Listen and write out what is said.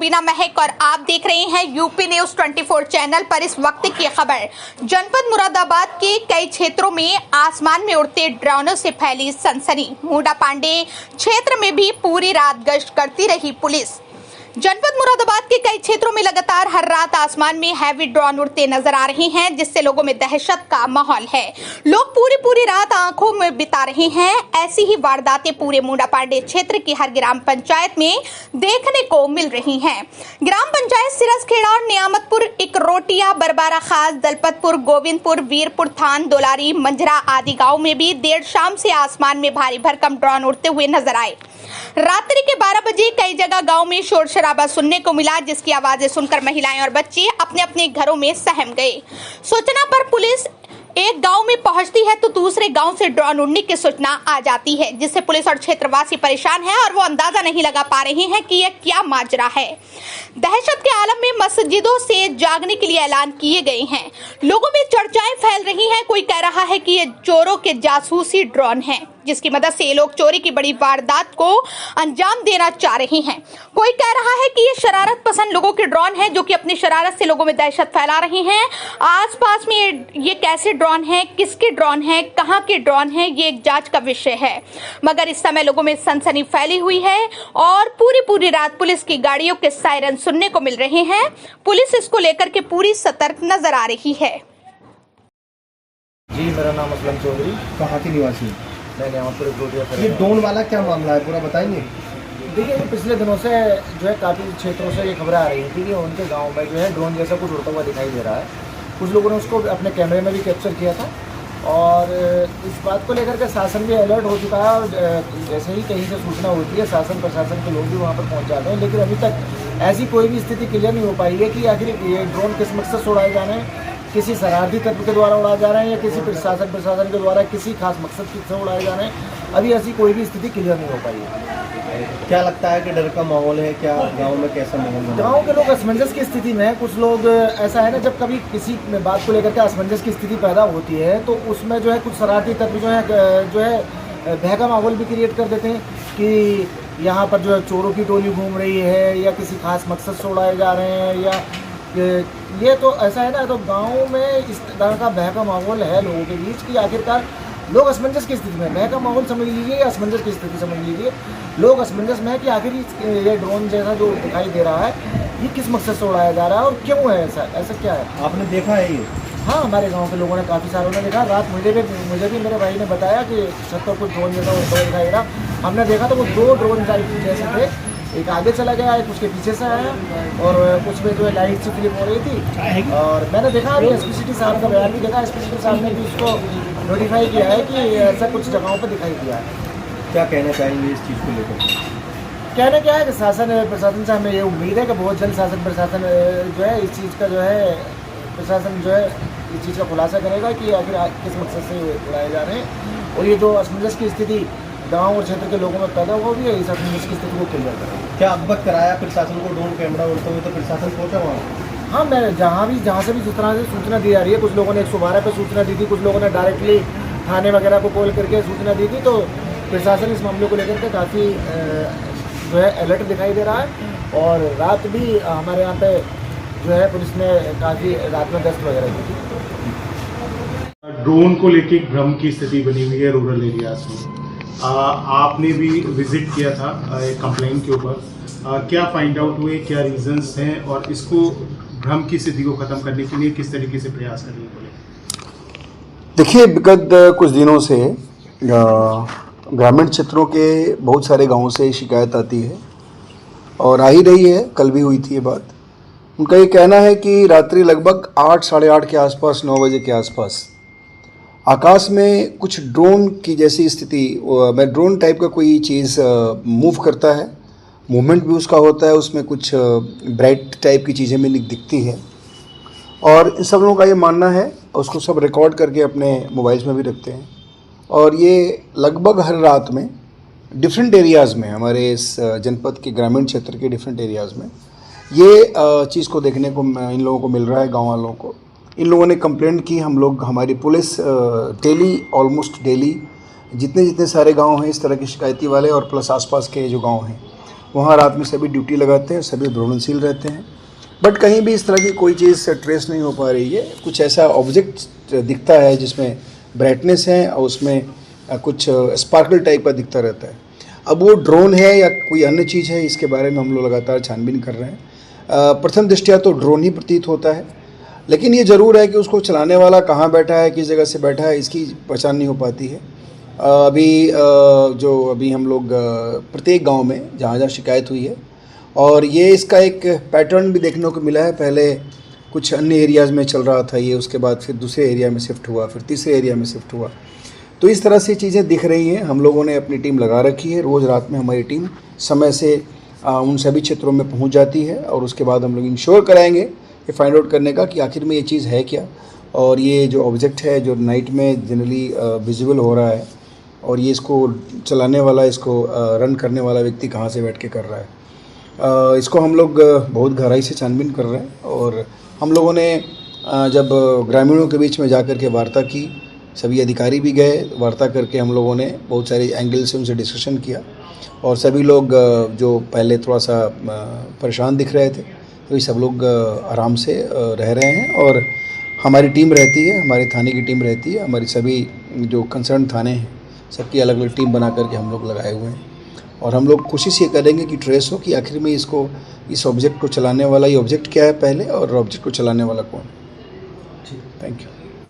मुबीना महक और आप देख रहे हैं यूपी न्यूज 24 चैनल पर इस वक्त की खबर। जनपद मुरादाबाद के कई क्षेत्रों में आसमान में उड़ते ड्रोनों से फैली सनसनी। मुंडा पांडे क्षेत्र में भी पूरी रात गश्त करती रही पुलिस। जनपद मुरादाबाद के कई क्षेत्रों में लगातार हर रात आसमान में हैवी ड्रोन उड़ते नजर आ रहे हैं, जिससे लोगों में दहशत का माहौल है। लोग पूरी रात आंखों में बिता रहे हैं। ऐसी ही वारदातें पूरे मुंडा पांडे क्षेत्र की हर ग्राम पंचायत में देखने को मिल रही हैं। ग्राम पंचायत सिरसखेड़ा और नियामतपुर, इकरोटिया, बरबारा खास, दलपतपुर, गोविंदपुर, वीरपुर थान, दोलारी, मंझरा आदि गाँव में भी देर शाम से आसमान में भारी भरकम ड्रोन उड़ते हुए नजर आए। रात्रि के 12 बजे कई जगह गांव में शोर शराबा सुनने को मिला, जिसकी आवाजें सुनकर महिलाएं और बच्चे अपने अपने घरों में सहम गए। सूचना पर पुलिस एक गांव में पहुंचती है तो दूसरे गांव से ड्रोन उड़ने की सूचना आ जाती है, जिससे पुलिस और क्षेत्रवासी परेशान हैं और वो अंदाजा नहीं लगा पा रहे हैं कि यह क्या माजरा है। दहशत के आलम में मस्जिदों से जागने के लिए ऐलान किए गए हैं। लोगों में चर्चाएं फैल रही हैं। कोई कह रहा है कि ये चोरों के जासूसी ड्रोन हैं, जिसकी मदद से ये लोग चोरी की बड़ी वारदात को अंजाम देना चाह रहे हैं। कोई कह रहा है कि ये शरारत पसंद लोगों के ड्रोन हैं, जो कि अपनी शरारत से लोगों में दहशत फैला रहे हैं। आसपास में ये कैसे ड्रोन हैं, किसके ड्रोन हैं, कहां के ड्रोन हैं, ये एक जांच का विषय है। मगर इस समय लोगों में सनसनी फैली हुई है और पूरी रात पुलिस की गाड़ियों के सायरन सुनने को मिल रहे हैं। पुलिस इसको लेकर के पूरी सतर्क नजर आ रही है। जी, मेरा नाम असलम चौधरी। कहाँ के निवासी? मैं नियामतपुर इकरोटिया। ये ड्रोन वाला क्या मामला है, पूरा बताएंगे? देखिए, ये पिछले दिनों से जो है काफ़ी क्षेत्रों से ये खबरें आ रही थी कि उनके गांव में जो है ड्रोन जैसा कुछ उड़ता हुआ दिखाई दे रहा है। कुछ लोगों ने उसको अपने कैमरे में भी कैप्चर किया था और इस बात को लेकर के शासन भी अलर्ट हो चुका है। और जैसे ही कहीं से सूचना होती है, शासन प्रशासन के लोग भी वहाँ पर पहुँच जाते हैं, लेकिन अभी तक ऐसी कोई भी स्थिति क्लियर नहीं हो पाई है कि आखिर ये ड्रोन किस मकसद से उड़ाए जा रहे हैं, किसी शरारती तत्व के द्वारा उड़ाए जा रहे हैं या किसी प्रशासन के द्वारा किसी खास मकसद से उड़ाए जा रहे हैं। अभी ऐसी कोई भी स्थिति क्लियर नहीं हो पाई है। क्या लगता है कि डर का माहौल है? क्या गांव में कैसा माहौल है? गांव के लोग असमंजस की स्थिति में हैं। कुछ लोग ऐसा है ना, जब कभी किसी बात को लेकर के असमंजस की स्थिति पैदा होती है तो उसमें जो है कुछ शरारती तत्व जो है भय का माहौल भी क्रिएट कर देते हैं कि यहाँ पर जो है चोरों की टोली घूम रही है या किसी खास मकसद से उड़ाए जा रहे हैं। या ये तो ऐसा है ना, तो गांव में इस तरह का भय का माहौल है लोगों के बीच कि आखिरकार लोग असमंजस की स्थिति में, भय का माहौल समझ लीजिए या असमंजस की स्थिति समझ लीजिए, लोग असमंजस में है कि आखिर ये ड्रोन जैसा जो दिखाई दे रहा है ये किस मकसद से उड़ाया जा रहा है और क्यों है ऐसा क्या है। आपने देखा है ये? हाँ, हमारे गांव के लोगों ने काफ़ी सारों ने देखा। रात मुझे भी मेरे भाई ने बताया कि छत पर कुछ ड्रोन जैसा उड़ता हुआ दिखाई दे रहा। हमने देखा तो वो 2 ड्रोन जैसे थे, एक आगे चला गया, एक उसके पीछे से आया और उसमें जो है लाइट से फ्लिप हो रही थी। और मैंने देखा अभी एसपी साहब का बयान भी देखा। एसपी साहब ने भी उसको नोटिफाई किया है कि ऐसा कुछ जगहों पर दिखाई दिया है। क्या कहना चाहेंगे इस चीज़ को लेकर? कहना क्या है कि शासन प्रशासन से हमें ये उम्मीद है कि बहुत जल्द शासन प्रशासन जो है इस चीज़ का जो है प्रशासन जो है इस चीज़ का खुलासा करेगा कि आखिर किस मकसद से उड़ाए जा रहे हैं। और ये जो असमंजस की स्थिति गांव और क्षेत्र के लोगों में पैदा हुआ भी है, इस असमंजस की स्थिति को क्लियर करेगा। क्या अवगत कराया प्रशासन को ड्रोन कैमरा उड़ते हुए? तो प्रशासन पहुँचा वहाँ? हाँ, मैं जहाँ से भी जिस तरह से सूचना दी जा रही है, कुछ लोगों ने 112 पे सूचना दी थी, कुछ लोगों ने डायरेक्टली थाने वगैरह को कॉल करके सूचना दी थी। तो प्रशासन इस मामले को लेकर के काफ़ी जो है अलर्ट दिखाई दे रहा है। और रात भी हमारे यहाँ पे जो है पुलिस ने काफ़ी रात में गश्त वगैरह की थी। ड्रोन को लेके एक भ्रम की स्थिति बनी हुई है रूरल एरियाज में। आपने भी विजिट किया था एक कंप्लेन के ऊपर। क्या फाइंड आउट हुए, क्या रीजंस हैं और इसको भ्रम की स्थिति को ख़त्म करने के लिए किस तरीके से प्रयास करने को लेकर? देखिए, विगत कुछ दिनों से ग्रामीण क्षेत्रों के बहुत सारे गांवों से शिकायत आती है और आ ही रही है। कल भी हुई थी ये बात। उनका ये कहना है कि रात्रि लगभग 8, साढ़े 8 के आसपास, 9 बजे के आसपास आकाश में कुछ ड्रोन की जैसी स्थिति, मैं ड्रोन टाइप का कोई चीज़ मूव करता है, मूवमेंट भी उसका होता है, उसमें कुछ ब्राइट टाइप की चीज़ें भी दिखती है। और इन सब लोगों का ये मानना है, उसको सब रिकॉर्ड करके अपने मोबाइल्स में भी रखते हैं। और ये लगभग हर रात में डिफरेंट एरियाज़ में, हमारे इस जनपद के ग्रामीण क्षेत्र के डिफरेंट एरियाज़ में ये चीज़ को देखने को इन लोगों को मिल रहा है, गाँव वालों को। इन लोगों ने कंप्लेंट की। हम लोग, हमारी पुलिस डेली, ऑलमोस्ट डेली जितने सारे गांव हैं इस तरह के शिकायती वाले और प्लस आसपास के जो गांव हैं वहाँ रात में सभी ड्यूटी लगाते हैं, सभी भ्रमणशील रहते हैं, बट कहीं भी इस तरह की कोई चीज़ ट्रेस नहीं हो पा रही है। कुछ ऐसा ऑब्जेक्ट दिखता है जिसमें ब्राइटनेस है और उसमें कुछ स्पार्कल टाइप का दिखता रहता है। अब वो ड्रोन है या कोई अन्य चीज़ है, इसके बारे में हम लोग लगातार छानबीन कर रहे हैं। प्रथम दृष्टया तो ड्रोन ही प्रतीत होता है, लेकिन ये ज़रूर है कि उसको चलाने वाला कहाँ बैठा है, किस जगह से बैठा है, इसकी पहचान नहीं हो पाती है। अभी हम लोग प्रत्येक गांव में जहाँ जहाँ शिकायत हुई है, और ये इसका एक पैटर्न भी देखने को मिला है। पहले कुछ अन्य एरियाज़ में चल रहा था ये, उसके बाद फिर दूसरे एरिया में शिफ्ट हुआ, फिर तीसरे एरिया में शिफ्ट हुआ। तो इस तरह से चीज़ें दिख रही हैं। हम लोगों ने अपनी टीम लगा रखी है। रोज़ रात में हमारी टीम समय से उन सभी क्षेत्रों में पहुंच जाती है, और उसके बाद हम लोग इंश्योर कराएंगे ये फाइंड आउट करने का कि आखिर में ये चीज़ है क्या, और ये जो ऑब्जेक्ट है जो नाइट में जनरली विजिबल हो रहा है, और ये इसको चलाने वाला, इसको रन करने वाला व्यक्ति कहाँ से बैठ के कर रहा है। इसको हम लोग बहुत गहराई से छानबीन कर रहे हैं। और हम लोगों ने जब ग्रामीणों के बीच में जाकर के वार्ता की, सभी अधिकारी भी गए, वार्ता करके हम लोगों ने बहुत सारे एंगल से उनसे डिस्कशन किया, और सभी लोग जो पहले थोड़ा सा परेशान दिख रहे थे, तो ये सब लोग आराम से रह रहे हैं। और हमारी टीम रहती है, हमारे थाने की टीम रहती है, हमारी सभी जो कंसर्न थाने हैं सबकी अलग अलग टीम बना करके हम लोग लगाए हुए हैं, और हम लोग कोशिश ये करेंगे कि ट्रेस हो कि आखिर में इस ऑब्जेक्ट को चलाने वाला, ये ऑब्जेक्ट क्या है पहले, और ऑब्जेक्ट को चलाने वाला कौन। Thank you.